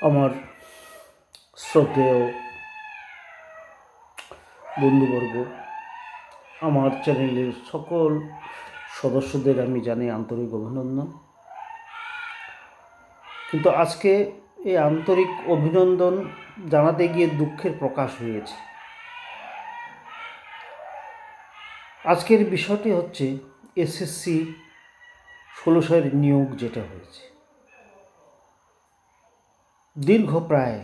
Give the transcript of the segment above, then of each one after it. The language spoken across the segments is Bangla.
আমার শ্রদ্ধেয় বন্ধুবর্গ, আমার চ্যানেলের সকল সদস্যদের আমি জানাই আন্তরিক অভিনন্দন। কিন্তু আজকে এই আন্তরিক অভিনন্দন জানাতে গিয়ে দুঃখের প্রকাশ হয়েছে। আজকের বিষয়টি হচ্ছে এসএসসি 1600 নিয়োগ যেটা হয়েছে। দীর্ঘ প্রায়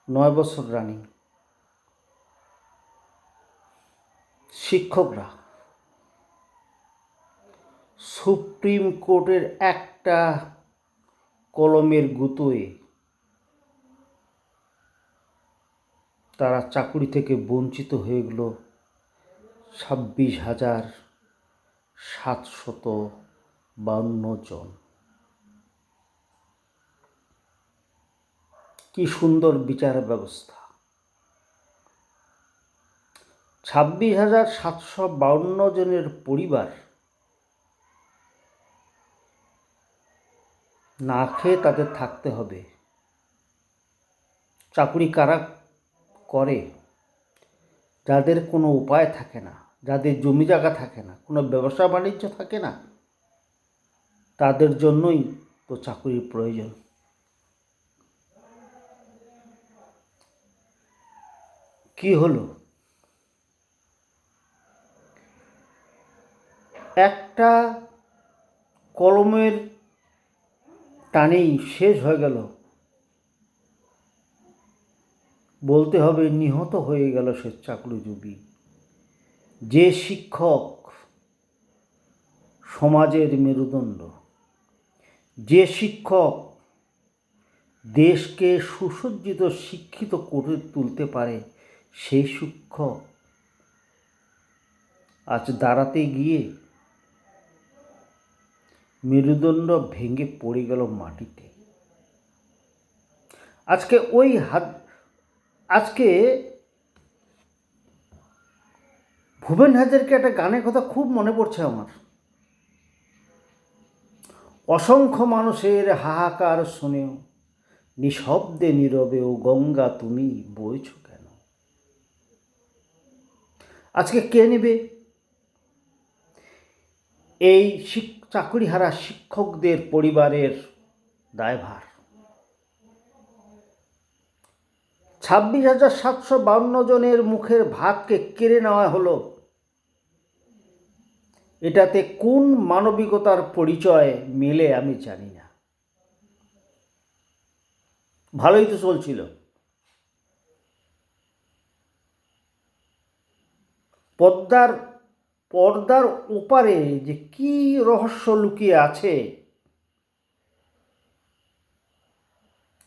9 বছর রানিং শিক্ষকরা সুপ্রিম কোর্টের একটা কলমের গুঁতোয় তারা চাকরি থেকে বঞ্চিত হয়ে গেল 26,752 জন। কি সুন্দর বিচার ব্যবস্থা! 26,752 জনের পরিবার না খেয়ে তাদের থাকতে হবে। চাকরি কারা করে? যাদের কোনো উপায় থাকে না, যাদের জমি জায়গা থাকে না, কোনো ব্যবসা বাণিজ্য থাকে না, তাদের জন্যই তো চাকরির প্রয়োজন। কি হলো? একটা কলমের টানেই শেষ হয়ে গেল, বলতে হবে নিহত হয়ে গেল সে চাকরিজীবী। যে শিক্ষক সমাজের মেরুদণ্ড, যে শিক্ষক দেশকে সুসজ্জিত শিক্ষিত করে তুলতে পারে, সেই শিক্ষক আজ দাঁড়াতে গিয়ে মেরুদণ্ড ভেঙে পড়ে গেল মাটিতে। আজকে ভূপেন হাজারিকার একটা গানের কথা খুব মনে পড়ছে আমার। অসংখ্য মানুষের হাহাকার শুনেও নিঃশব্দে নীরবে ও গঙ্গা তুমি বইছ কেন? আজকে কে নেবে এই চাকরিহারা শিক্ষকদের পরিবারের দায়ভার? 26,752 জনের মুখের ভাতকে কেড়ে নেওয়া হলো। এটাতে কোন মানবিকতার পরিচয় মেলে আমি জানি না। ভালোই তো চলছিল। পর্দার ওপারে যে কি রহস্য লুকিয়ে আছে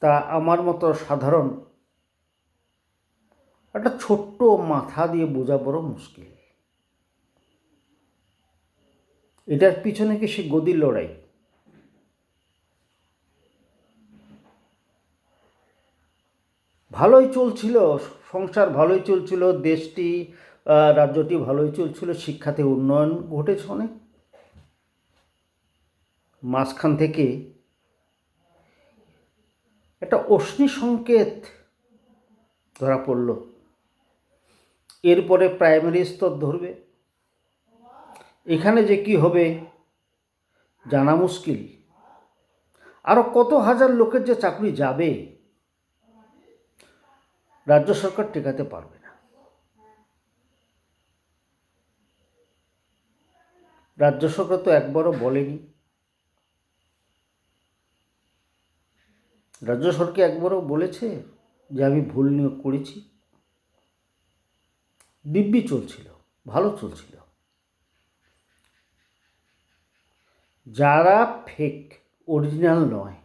তা আমার মতো সাধারণ একটা ছোট্ট মাথা দিয়ে বোঝা বড় মুশকিল। এটার পিছনে কি সে গদির লড়াই? ভালোই চলছিল সংসার, ভালোই চলছিল দেশটি, রাজ্যটি ভালোই চলছিল, শিক্ষাতে উন্নয়ন ঘটেছে অনেক। মাঝখান থেকে একটা অগ্নি সংকেত ধরা পড়ল। এরপরে প্রাইমারি স্তর ধরবে। এখানে যে কি হবে জানা মুশকিল। আরও কত হাজার লোকের যে চাকরি যাবে রাজ্য সরকার টেকাতে পারবে না। রাজ্য সরকার তো একবারও বলেনি। রাজ্য সরকার একবারও বলেছে যে আমি ভুল নিয়োগ করেছি? দিব্যি চলছিল, ভালো চলছিল। যারা ফেক, অরিজিনাল নয়,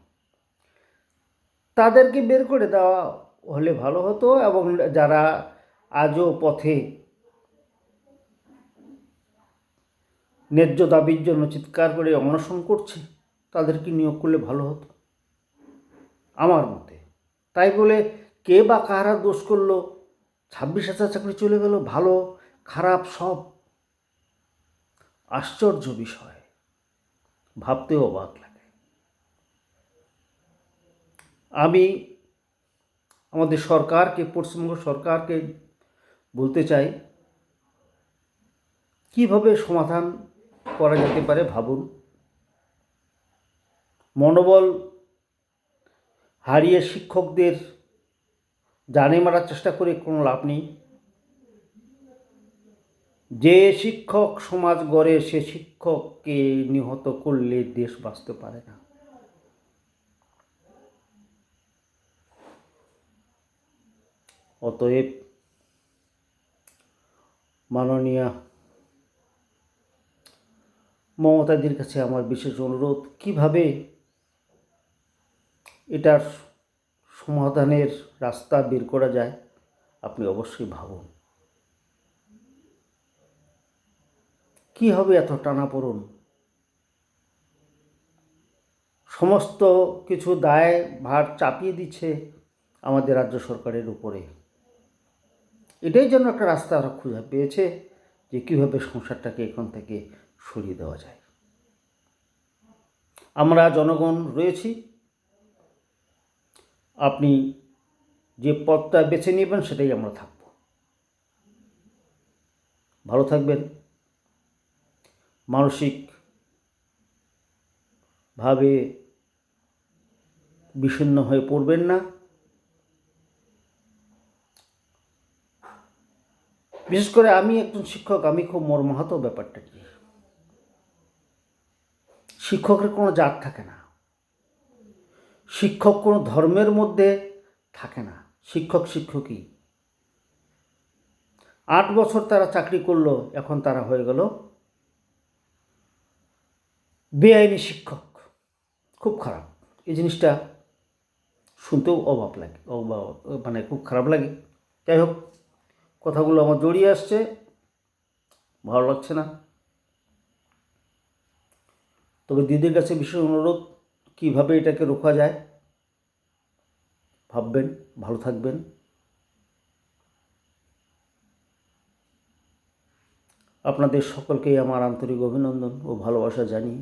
তাদেরকে বের করে দেওয়া হলে ভালো হতো, এবং যারা আজও পথে ন্যায্য দাবির জন্য চিৎকার করে অনশন করছে তাদেরকে নিয়োগ করলে ভালো হতো আমার মতে। তাই বলে কে বা কারা দোষ করলো 26,000 চাকরি চলে গেল, ভালো খারাপ সব আশ্চর্য বিষয়, ভাবতেও অবাক লাগে। আমি আমাদের সরকারকে, পশ্চিমবঙ্গ সরকারকে বলতে চাই, কিভাবে সমাধান করা যেতে পারে ভাবুন। মনোবল হারিয়ে শিক্ষকদের জানে মারার চেষ্টা করে কোনো লাভ নেই। যে শিক্ষক সমাজ গড়ে সে শিক্ষককে নিহত করলে দেশ বাঁচতে পারে না। অতএব মাননীয়া মমতাদির কাছে আমার বিশেষ অনুরোধ, কিভাবে এটার সমাধানের রাস্তা বের করা যায় আপনি অবশ্যই ভাবুন। কি হবে এত টানাপোড়েন? সমস্ত কিছু দায় ভার চাপিয়ে দিচ্ছে আমাদের রাজ্য সরকারের উপরে। এটাই যেন একটা রাস্তা ওরা খুঁজে পেয়েছে যে কীভাবে সংসারটাকে এখান থেকে সরিয়ে দেওয়া যায়। আমরা জনগণ রয়েছি, আপনি যে পথটা বেছে নেবেন সেটাই আমরা থাকব। ভালো থাকবেন, মানসিকভাবে বিষণ্ণ হয়ে পড়বেন না। বিশেষ করে আমি একজন শিক্ষক, আমি খুব মর্মাহত ব্যাপারটা কি, শিক্ষকের কোনো জাত থাকে না, শিক্ষক কোনো ধর্মের মধ্যে থাকে না। শিক্ষক শিক্ষকই। 8 বছর তারা চাকরি করলো, এখন তারা হয়ে গেল বেআইনি শিক্ষক। খুব খারাপ। এই জিনিসটা শুনতেও অবাক লাগে, মানে খুব খারাপ লাগে। যাই হোক, কথাগুলো আমার জড়িয়ে আসছে, ভালো লাগছে না। তবে দিদির কাছে বিশেষ অনুরোধ, কীভাবে এটাকে রোকা যায় ভাববেন। ভালো থাকবেন। আপনাদের সকলকেই আমার আন্তরিক অভিনন্দন ও ভালোবাসা জানিয়ে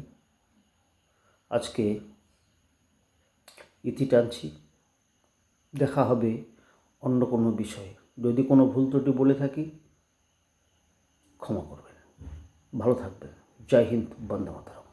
আজকে ইতি টানছি। দেখা হবে অন্য কোনো বিষয়ে। যদি কোনো ভুল ত্রুটি বলে থাকি ক্ষমা করবেন। ভালো থাকবেন। জয় হিন্দ, বন্দে মাতরম।